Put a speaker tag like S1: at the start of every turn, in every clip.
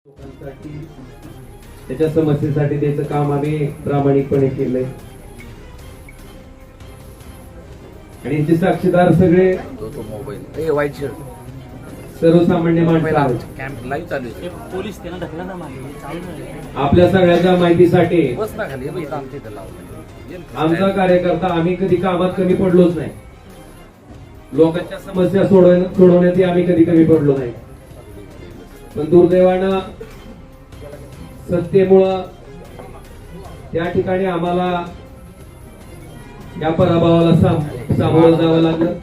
S1: लोकांसाठी त्याच्या समस्येसाठी त्याचं काम आम्ही प्रामाणिकपणे केलंय आणि याचे साक्षीदार सगळे
S2: वाईट शर्ट
S1: सर्वसामान्य माणसं आहेत.
S2: कॅम्प लाईव्ह चालू आहे.
S3: पोलीस त्यांना ढकला ना मागे चालू आहे.
S1: आपल्या सगळ्यांच्या माहितीसाठी
S2: बस ना खाली इथं आमच्या इथं लावलं.
S1: आमचा कार्यकर्ता आम्ही कधी कामात कमी पडलोच नाही. लोकांच्या समस्या सोडवण्यात आम्ही कधी कमी पडलो नाही. पण दुर्दैवानं सत्तेमुळं त्या ठिकाणी आम्हाला या पराभवाला सामोरं जावं लागलं.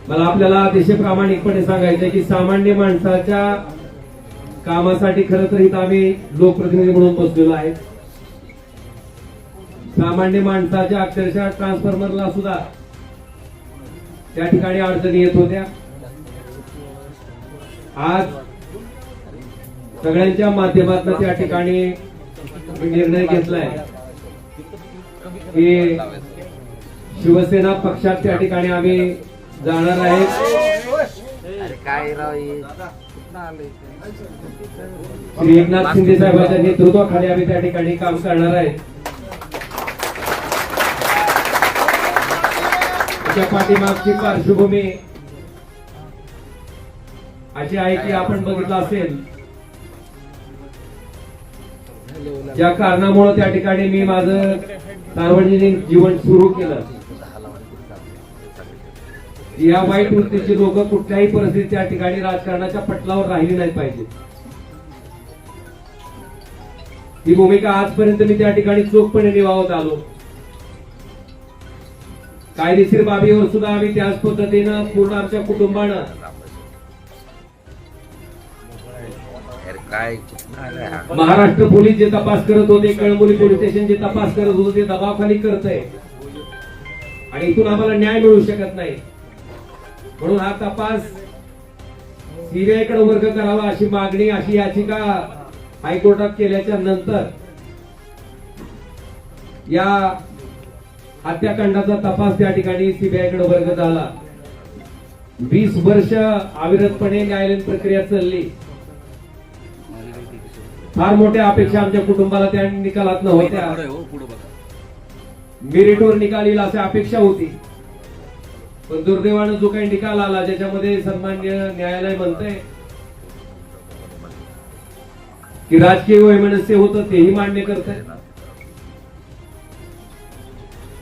S1: मला आपल्याला अतिशय प्रामाणिकपणे सांगायचंय की सामान्य माणसाच्या कामासाठी खरं तर इथं आम्ही लोकप्रतिनिधी म्हणून बसलेलो आहे. सामान्य माणसाच्या अक्षरशः ट्रान्सफॉर्मरला सुद्धा त्या ठिकाणी अडचणी येत होत्या. आज सगळ्यांच्या माध्यमातून त्या ठिकाणी निर्णय घेतलाय की शिवसेना पक्षात त्या ठिकाणी आम्ही जाणार आहेत.
S2: अरे काय राव हे? कुठनं आलंय?
S1: श्री एकनाथ शिंदे साहेबांच्या नेतृत्वाखाली आम्ही त्या ठिकाणी काम करणार आहेत. त्याच्या पाठीमागची पार्श्वभूमी अशी आहे की आपण बघितलं असेल ज्या कारणामुळे त्या ठिकाणी मी माझं सार्वजनिक जीवन सुरू केलं. या वाईट वृत्तीची लोक कुठल्याही परिस्थितीत त्या ठिकाणी राजकारणाच्या पटलावर राहिली नाही पाहिजे. ही भूमिका आजपर्यंत मी त्या ठिकाणी चोखपणे निभावत आलो. कायदेशीर बाबीवर सुद्धा आम्ही त्याच पद्धतीनं पूर्ण आमच्या कुटुंबानं
S2: अरे काय कुठनं आलंय हा?
S1: महाराष्ट्र पोलीस जे तपास करत होते, कळंबोली पोलीस स्टेशन जे तपास करत होते ते दबावाखाली करतंय आणि इथून आम्हाला न्याय मिळू शकत नाही. म्हणून हा तपास सीबीआय कडे वर्ग करावा अशी मागणी, अशी याचिका हायकोर्टात केल्याच्या नंतर या हत्याकांडाचा तपास त्या ठिकाणी सीबीआय कडे वर्ग झाला. 20 वर्ष अविरतपणे न्यायालयीन प्रक्रिया चालली. फार मोठ्या अपेक्षा आमच्या कुटुंबाला त्या निकालात नव्हत्या. मेरिटवर निकाल येईल अशी अपेक्षा होती. पण दुर्दैवानं जो काही निकाल आला ज्याच्यामध्ये सन्माननीय न्यायालय म्हणतंय की राजकीय वैमनस्य होतं तेही मान्य करतंय.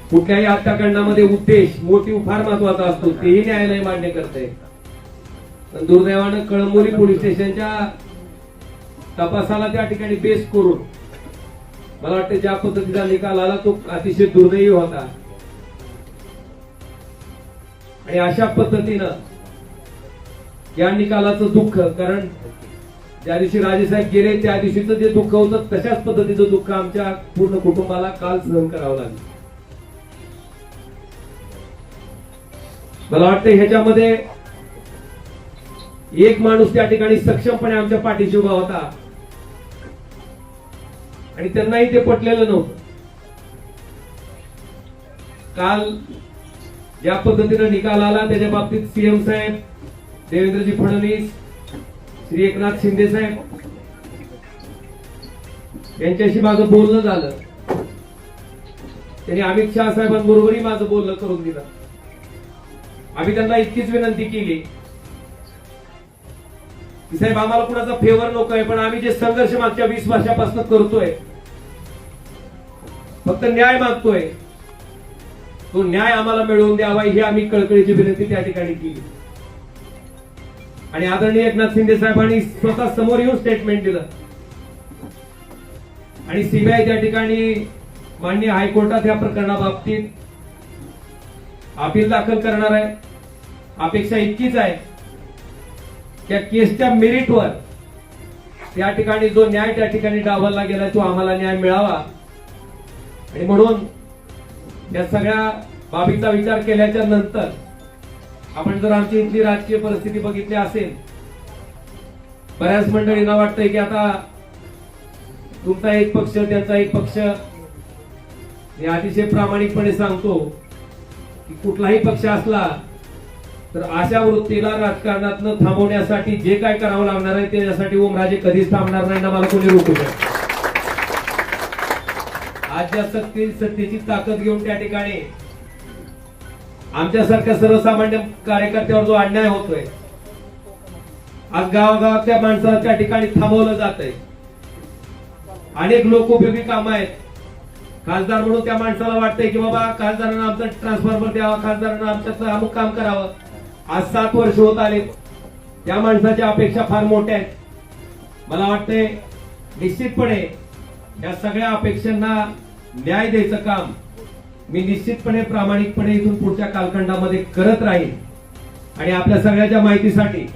S1: कुठल्याही हत्याकांडामध्ये उद्देश मोटिव्ह फार महत्वाचा असतो तेही न्यायालय मान्य करतंय. पण दुर्दैवानं कळंबोली पोलीस स्टेशनच्या तपासाला त्या ठिकाणी बेस करून मला वाटतं ज्या पद्धतीचा निकाल आला तो अतिशय दुर्दैवी होता. आणि अशा पद्धतीनं या निकालाचं दुःख, कारण ज्या दिवशी राजेसाहेब गेले त्या दिवशीचं जे दुःख होतं तशाच पद्धतीचं दुःख आमच्या पूर्ण कुटुंबाला काल सहन करावं लागलं. मला वाटतं ह्याच्यामध्ये एक माणूस त्या ठिकाणी सक्षमपणे आमच्या पाठीशी उभा होता आणि त्यांनाही ते पटलेलं नव्हतं. काल ज्या पद्धतीने निकाल आला त्याच्या बाबतीत सीएम साहेब, देवेंद्रजी फडणवीस, श्री एकनाथ शिंदे साहेब यांच्याशी माझं बोलणं झालं. त्यांनी अमित शहा साहेबांबरोबरही माझं बोलणं करून दिलं. आम्ही त्यांना इतकीच विनंती केली की साहेब आम्हाला कुणाचा फेवर नको आहे, पण आम्ही जे संघर्ष मागच्या 20 वर्षापासून करतोय फक्त न्याय मागतोय, तो न्याय आम्हाला मिळवून द्यावा ही आम्ही कळकळीची विनंती त्या ठिकाणी केली. आणि आदरणीय एकनाथ शिंदे साहेबांनी स्वतः समोर येऊन स्टेटमेंट दिलं आणि सीबीआय त्या ठिकाणी माननीय हायकोर्टात या प्रकरणाबाबतीत अपील दाखल करणार आहे. अपेक्षा इतकीच आहे त्या केसच्या मेरिटवर त्या ठिकाणी जो न्याय त्या ठिकाणी डावलला गेला तो आम्हाला न्याय मिळावा. आणि म्हणून या सगळ्या बाबीचा विचार केल्याच्या नंतर आपण जर आमची इथली राजकीय परिस्थिती बघितली असेल, बऱ्याच मंडळींना वाटतंय की आता तुमचा एक पक्ष त्यांचा एक पक्ष. मी अतिशय प्रामाणिकपणे सांगतो की कुठलाही पक्ष असला तर अशा वृत्तीला राजकारणातनं थांबवण्यासाठी जे काय करावं लागणार आहे त्याच्यासाठी ओमराजे कधीच थांबणार नाही ना मला कोणी रोखू शकत. आज ज्या सत्तेची ताकद घेऊन त्या ठिकाणी आमच्यासारख्या सर्वसामान्य कार्यकर्त्यावर जो अन्याय होतोय, आज गावागावात त्या माणसाला त्या ठिकाणी थांबवलं जात आहे. अनेक लोकोपयोगी कामं आहेत. खासदार म्हणून त्या माणसाला वाटतंय की बाबा खासदारांना आमचं ट्रान्सफॉर्मर द्यावा, खासदारांना आमच्यातलं अमुक काम करावं. आज 7 वर्ष होत आले. त्या माणसाच्या अपेक्षा फार मोठ्या आहेत. मला वाटतंय निश्चितपणे या सगळ्या अपेक्षांना न्याय द्यायचं काम मी निश्चितपणे प्रामाणिकपणे इथून पुढच्या कालखंडामध्ये करत राहील. आणि आपल्या सगळ्याच्या माहितीसाठी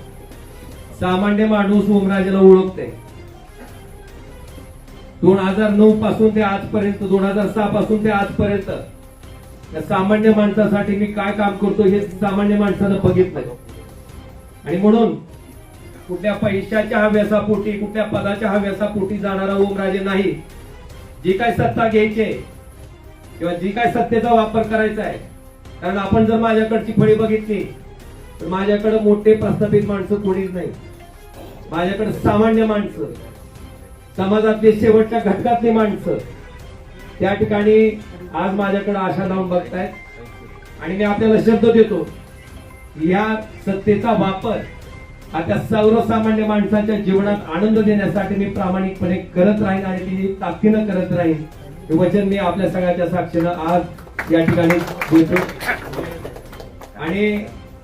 S1: सामान्य माणूस ओमराजेला ओळखते. 2009 पासून ते आजपर्यंत, 2006 पासून ते आजपर्यंत या सामान्य माणसासाठी मी काय काम करतो हे सामान्य माणसानं बघितलंय. आणि म्हणून कुठल्या पैशाच्या हव्यासापोटी, कुठल्या पदाच्या हव्यासापोटी जाणारा ओमराजे नाही. जी काय सत्ता घ्यायची आहे किंवा जी काय सत्तेचा वापर करायचा आहे, कारण आपण जर माझ्याकडची फळी बघितली तर माझ्याकडे मोठे प्रस्थापित माणसं कोणीच नाही. माझ्याकडे सामान्य माणसं, समाजातले शेवटच्या घटकातली माणसं त्या ठिकाणी आज माझ्याकडे आशा लावून बघतायत. आणि मी आपल्याला शब्द देतो, या सत्तेचा वापर हा त्या सर्वसामान्य माणसाच्या जीवनात आनंद देण्यासाठी मी प्रामाणिकपणे करत राहीन आणि ती ताकदीनं करत राहीन. हे वचन मी आपल्या सगळ्याच्या साक्षीनं आज या ठिकाणी देतो. आणि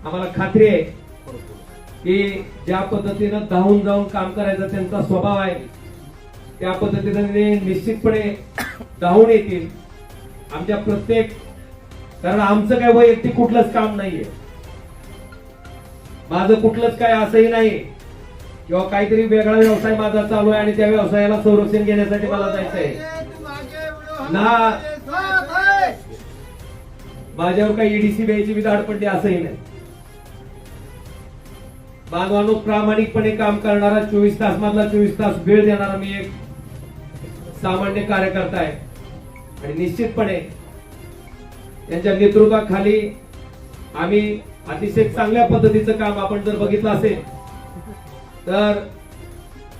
S1: आम्हाला खात्री आहे की ज्या पद्धतीनं धावून जाऊन काम करायचा त्यांचा स्वभाव आहे, त्या पद्धतीने निश्चितपणे धावून येतील आमच्या प्रत्येक. कारण आमचं काय वैयक्तिक कुठलंच काम नाहीये, माझं कुठलंच काय असंही नाही किंवा काहीतरी वेगळा व्यवसाय माझा चालू आहे आणि त्या व्यवसायाला संरक्षण घेण्यासाठी मला जायचंय ना. माझ्यावर काही ईडीसी द्यायची बी धाड पडली असंही नाही. बांधवांनो, प्रामाणिकपणे काम करणारा, 24 तास मधला 24 तास वेळ देणारा मी एक सामान्य कार्यकर्ता आहे. आणि निश्चितपणे त्यांच्या नेतृत्वाखाली आम्ही अतिशय चांगल्या पद्धतीचं काम आपण जर बघितलं असेल तर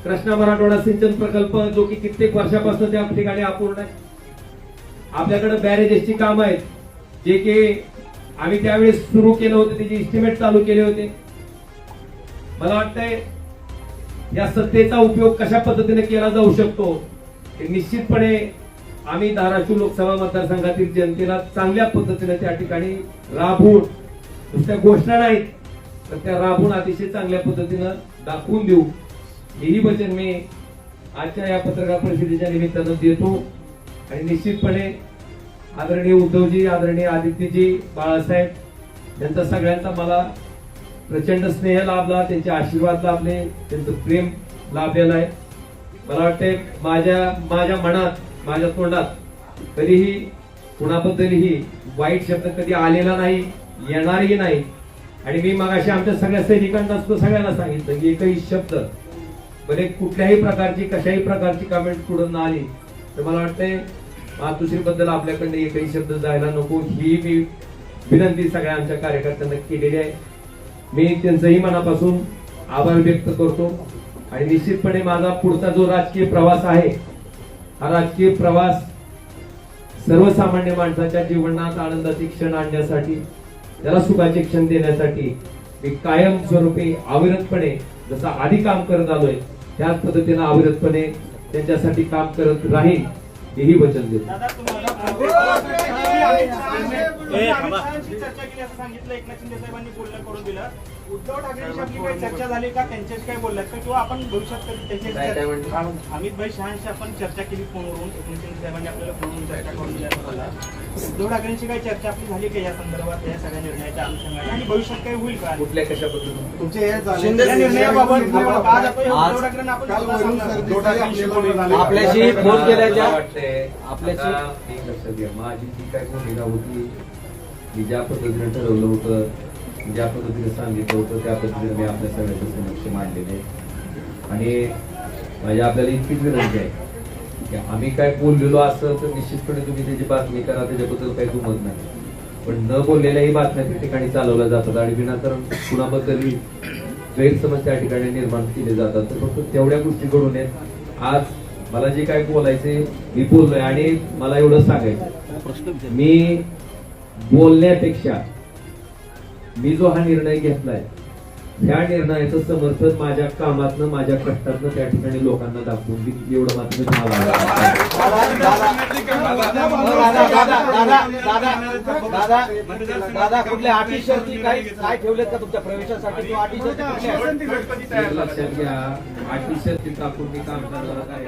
S1: कृष्णा मराठवाडा सिंचन प्रकल्प जो की कित्येक वर्षापासून त्या ठिकाणी अपूर्ण आहे. आपल्याकडे बॅरेजेसची कामं आहेत जे की आम्ही त्यावेळेस सुरू केलं होतं, त्याची इस्टिमेट चालू केले होते. मला वाटतंय या सत्तेचा उपयोग कशा पद्धतीने केला जाऊ शकतो हे निश्चितपणे आम्ही धाराशिव लोकसभा मतदारसंघातील जनतेला चांगल्या पद्धतीने त्या ठिकाणी राबवून, नुसत्या घोषणा नाहीत तर त्या राबवून अतिशय चांगल्या पद्धतीनं दाखवून देऊ, हेही वचन मी आजच्या या पत्रकार परिषदेच्या निमित्तानं देतो. आणि निश्चितपणे आदरणीय उद्धवजी, आदरणीय आदित्यजी, बाळासाहेब यांचा सगळ्यांचा मला प्रचंड स्नेह लाभला, त्यांचे आशीर्वाद लाभले, त्यांचं प्रेम लाभलेलं आहे. मला वाटतंय माझ्या मनात, माझ्या तोंडात कधीही कुणाबद्दलही वाईट शब्द कधी आलेला नाही, येणारही नाही. आणि मी मगाशी आमच्या सगळ्या सैनिकांना सगळ्यांना सांगितलं की एकही शब्द भले कुठल्याही प्रकारची, कशाही प्रकारची कमेंट पुढे न आली तर मला वाटतंय मातोश्रीबद्दल आपल्याकडे एकही शब्द जायला नको, ही मी विनंती सगळ्या आमच्या कार्यकर्त्यांना केलेली आहे. मी त्यांचंही मनापासून आभार व्यक्त करतो. आणि निश्चितपणे माझा पुढचा जो राजकीय प्रवास आहे, हा राजकीय प्रवास सर्वसामान्य माणसाच्या जीवनात आनंदाचे क्षण आणण्यासाठी, त्याला सुखाचे क्षण देण्यासाठी मी कायमस्वरूपी अविरतपणे जसं आधी काम करत आलोय त्याच पद्धतीने अविरतपणे त्यांच्यासाठी काम करत राहील, हेही वचन देतो.
S4: चर्चा केली असं सांगितलं एकनाथ शिंदे साहेबांनी बोलणं करून दिलं. उद्धव ठाकरेंची आपली काही चर्चा झाली का, त्यांच्याशी काही बोललात का, किंवा आपण भविष्यात अमित भाई शहांशी आपण चर्चा केली फोनवरून, एकनाथ शिंदे साहेबांनी आपल्याला फोनवरून चर्चा करून दिल्या. उद्धव ठाकरेंची काही चर्चा आपली झाली का या संदर्भात, या सगळ्या निर्णयाच्या अनुषंगाने, आणि भविष्यात काही होईल का
S1: कुठल्या कशा पद्धतीने
S4: तुमचे या निर्णयाबाबत आज उद्धव ठाकरेंना आपण
S3: आपल्याशी फोन केल्याच्या
S1: आपल्याशी माझी जी काय भूमिका होती, मी ज्या पद्धतीने ठरवलं होतं, ज्या पद्धतीने सांगितलं होतं त्या पद्धतीने मी आपल्या सगळ्यांच्या समक्ष मांडलेले. आणि माझी आपल्याला इतकीच विनंती आहे की आम्ही काय बोललेलो असं तर निश्चितपणे तुम्ही त्याची बातमी करा, त्याच्याबद्दल काही दुमत नाही. पण न बोललेल्याही बातम्या त्या ठिकाणी चालवल्या जातात आणि विनाकारण कुणाबद्दल गैरसमज त्या ठिकाणी निर्माण केले जातात. तर फक्त तेवढ्या गोष्टी घडू नयेत. आज मला जे काय बोलायचे मी बोललोय आणि मला एवढं सांगायचं, मी बोलण्यापेक्षा मी जो हा निर्णय घेतलाय ह्या निर्णयाचं समर्थन माझ्या कामातनं माझ्या कष्टातनं त्या ठिकाणी लोकांना दाखवून देईल एवढं मात्र मी तुम्हाला
S3: दादा कुठल्या अटी शर्ती काय ठेवलेत का तुमच्या प्रवेशासाठी? अटी शर्ती कुठल्या आहेत?
S1: लक्षात घ्या. अटी शर्ती टाकून मी काम करणार आहे.